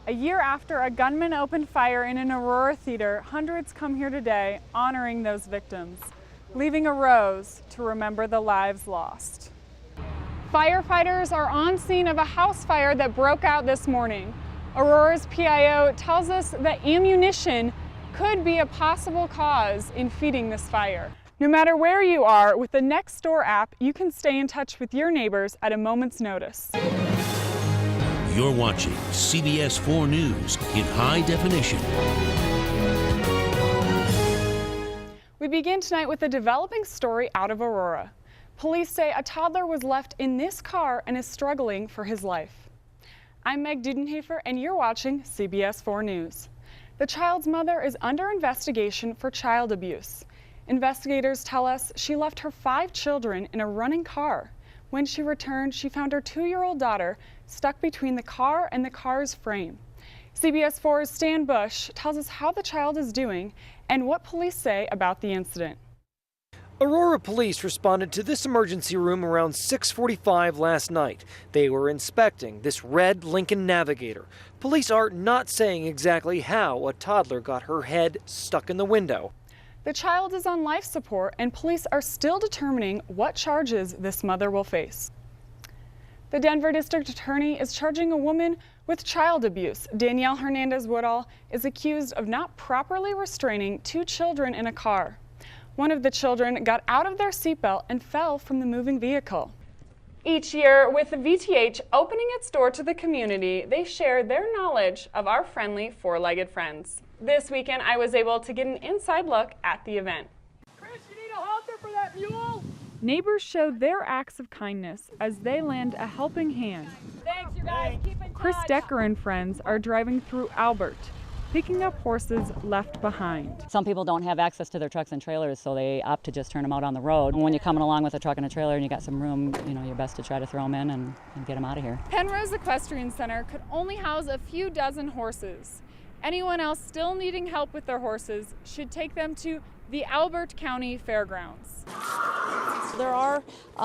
A year after a gunman opened fire in an Aurora theater, hundreds come here today honoring those victims, leaving a rose to remember the lives lost. Firefighters are on scene of a house fire that broke out this morning. Aurora's PIO tells us that ammunition could be a possible cause in feeding this fire. No matter where you are, with the Nextdoor app, you can stay in touch with your neighbors at a moment's notice. You're watching CBS4 News in high definition. We begin tonight with a developing story out of Aurora. Police say a toddler was left in this car and is struggling for his life. I'm Meg Dudenhofer, and you're watching CBS4 News. The child's mother is under investigation for child abuse. Investigators tell us she left her 5 children in a running car. When she returned, she found her 2-year-old daughter stuck between the car and the car's frame. CBS4's Stan Bush tells us how the child is doing and what police say about the incident. Aurora police responded to this emergency room around 6:45 last night. They were inspecting this red Lincoln Navigator. Police are not saying exactly how a toddler got her head stuck in the window. The child is on life support, and police are still determining what charges this mother will face. The Denver District Attorney is charging a woman with child abuse. Danielle Hernandez-Woodall is accused of not properly restraining 2 children in a car. One of the children got out of their seatbelt and fell from the moving vehicle. Each year, with the VTH opening its door to the community, they share their knowledge of our friendly 4-legged friends. This weekend, I was able to get an inside look at the event. Chris, you need a halter for that mule? Neighbors show their acts of kindness as they lend a helping hand. Thanks, you guys. Keep in touch. Chris Decker and friends are driving through Albert, picking up horses left behind. Some people don't have access to their trucks and trailers, so they opt to just turn them out on the road. And when you're coming along with a truck and a trailer and you got some room, you're best to try to throw them in and get them out of here. Penrose Equestrian Center could only house a few dozen horses. Anyone else still needing help with their horses should take them to the Albert County Fairgrounds. There are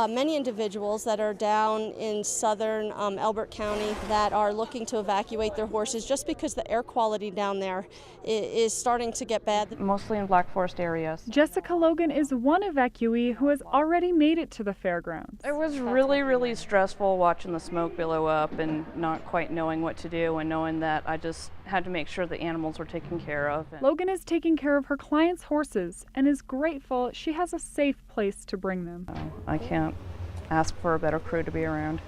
many individuals that are down in southern Albert County that are looking to evacuate their horses just because the air quality down there is starting to get bad. Mostly in Black Forest areas. Jessica Logan is one evacuee who has already made it to the fairgrounds. It was really stressful watching the smoke billow up and not quite knowing what to do, and knowing that I just had to make sure the animals were taken care of. Logan is taking care of her clients' horses and is grateful she has a safe place to bring them. I can't ask for a better crew to be around.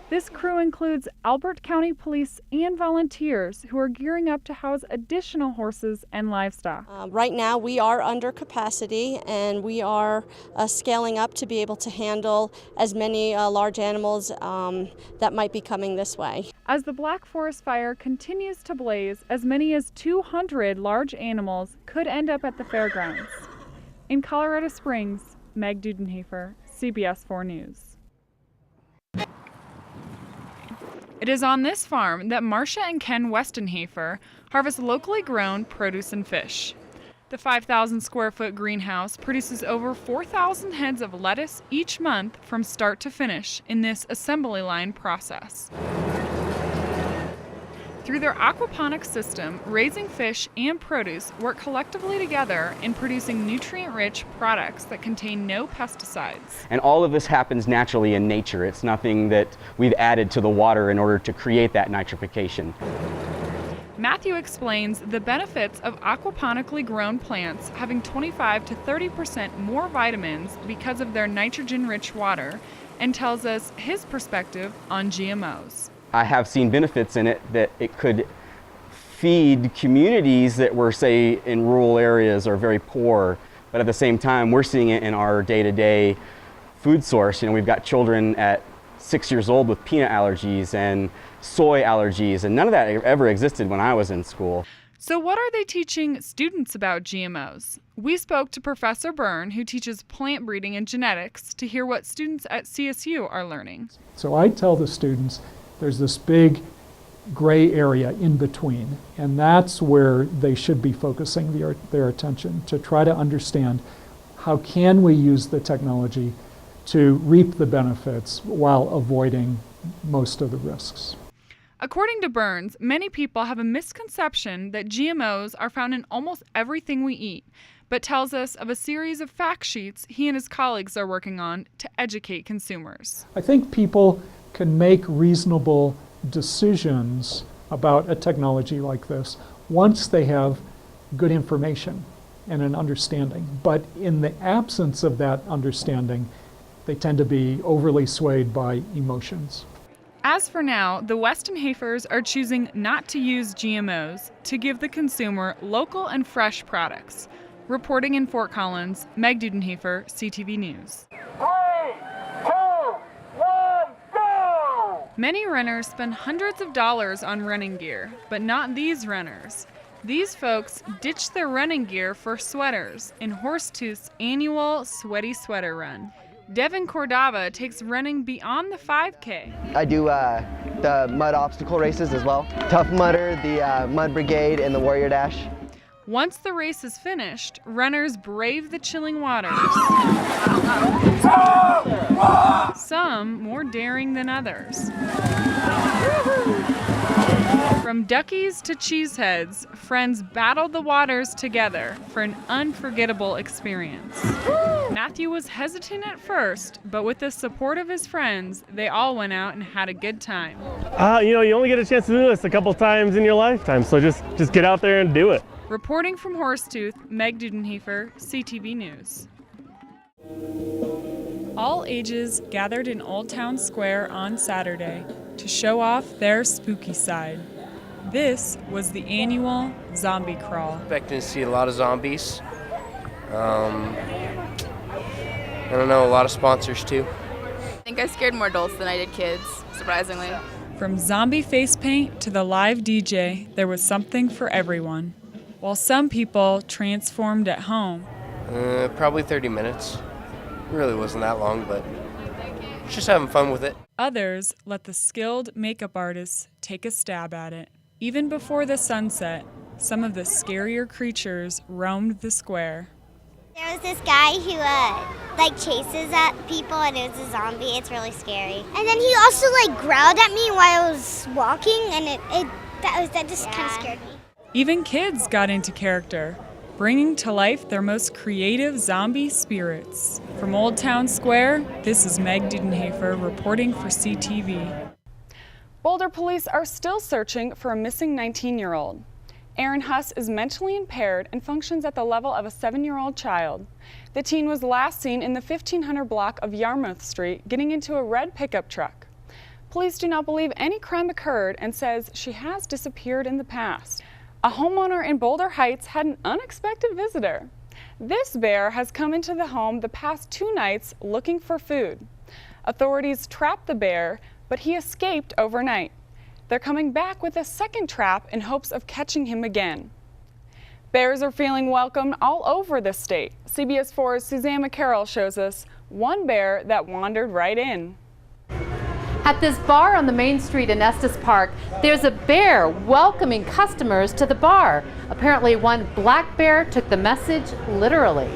This crew includes Albert County Police and volunteers who are gearing up to house additional horses and livestock. Right now we are under capacity, and we are scaling up to be able to handle as many large animals that might be coming this way. As the Black Forest fire continues to blaze, as many as 200 large animals could end up at the fairgrounds. In Colorado Springs, Meg Dudenhofer, CBS4 News. It is on this farm that Marcia and Ken Westenhofer harvest locally grown produce and fish. The 5,000 square foot greenhouse produces over 4,000 heads of lettuce each month from start to finish in this assembly line process. Through their aquaponics system, raising fish and produce work collectively together in producing nutrient-rich products that contain no pesticides. And all of this happens naturally in nature. It's nothing that we've added to the water in order to create that nitrification. Matthew explains the benefits of aquaponically grown plants having 25 to 30% more vitamins because of their nitrogen-rich water, and tells us his perspective on GMOs. I have seen benefits in it that it could feed communities that were, say, in rural areas or very poor, but at the same time, we're seeing it in our day-to-day food source. We've got children at 6 years old with peanut allergies and soy allergies, and none of that ever existed when I was in school. So what are they teaching students about GMOs? We spoke to Professor Byrne, who teaches plant breeding and genetics, to hear what students at CSU are learning. So I tell the students, there's this big gray area in between, and that's where they should be focusing their attention, to try to understand how can we use the technology to reap the benefits while avoiding most of the risks. According to Burns, many people have a misconception that GMOs are found in almost everything we eat, but tells us of a series of fact sheets he and his colleagues are working on to educate consumers. I think people can make reasonable decisions about a technology like this once they have good information and an understanding. But in the absence of that understanding, they tend to be overly swayed by emotions. As for now, the Weston-Hafers are choosing not to use GMOs to give the consumer local and fresh products. Reporting in Fort Collins, Meg Dudenhoefer, CTV News. 3, 2, 1, go! Many runners spend hundreds of dollars on running gear, but not these runners. These folks ditch their running gear for sweaters in Horsetooth's annual Sweaty Sweater Run. Devin Cordava takes running beyond the 5K. I do the mud obstacle races as well. Tough Mudder, the Mud Brigade, and the Warrior Dash. Once the race is finished, runners brave the chilling waters. Some more daring than others. From duckies to cheeseheads, friends battled the waters together for an unforgettable experience. Matthew was hesitant at first, but with the support of his friends, they all went out and had a good time. You only get a chance to do this a couple times in your lifetime, so just get out there and do it. Reporting from Horsetooth, Meg Dudenhoefer, CTV News. All ages gathered in Old Town Square on Saturday to show off their spooky side. This was the annual Zombie Crawl. Expecting to see a lot of zombies. I don't know, a lot of sponsors too. I think I scared more adults than I did kids, surprisingly. From zombie face paint to the live DJ, there was something for everyone. While some people transformed at home. Probably 30 minutes. It really wasn't that long, but just having fun with it. Others let the skilled makeup artists take a stab at it. Even before the sunset, some of the scarier creatures roamed the square. There was this guy who chases at people, and it was a zombie. It's really scary. And then he also growled at me while I was walking, and that just kind of scared me. Even kids got into character, bringing to life their most creative zombie spirits. From Old Town Square, this is Meg Dudenhoefer reporting for CTV. Boulder police are still searching for a missing 19-year-old. Aaron Huss is mentally impaired and functions at the level of a 7-year-old child. The teen was last seen in the 1500 block of Yarmouth Street getting into a red pickup truck. Police do not believe any crime occurred and says she has disappeared in the past. A homeowner in Boulder Heights had an unexpected visitor. This bear has come into the home the past 2 nights looking for food. Authorities trapped the bear, but he escaped overnight. They're coming back with a second trap in hopes of catching him again. Bears are feeling welcomed all over the state. CBS4's Suzanne McCarroll shows us one bear that wandered right in. At this bar on the main street in Estes Park, there's a bear welcoming customers to the bar. Apparently one black bear took the message literally.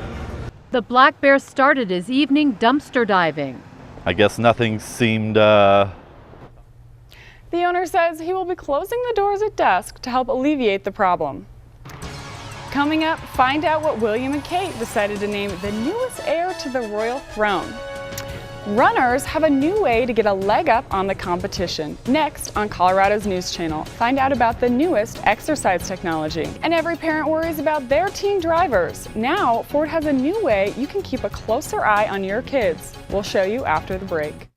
The black bear started his evening dumpster diving. I guess nothing seemed The owner says he will be closing the doors at dusk to help alleviate the problem. Coming up, find out what William and Kate decided to name the newest heir to the royal throne. Runners have a new way to get a leg up on the competition. Next on Colorado's News Channel, find out about the newest exercise technology. And every parent worries about their teen drivers. Now, Ford has a new way you can keep a closer eye on your kids. We'll show you after the break.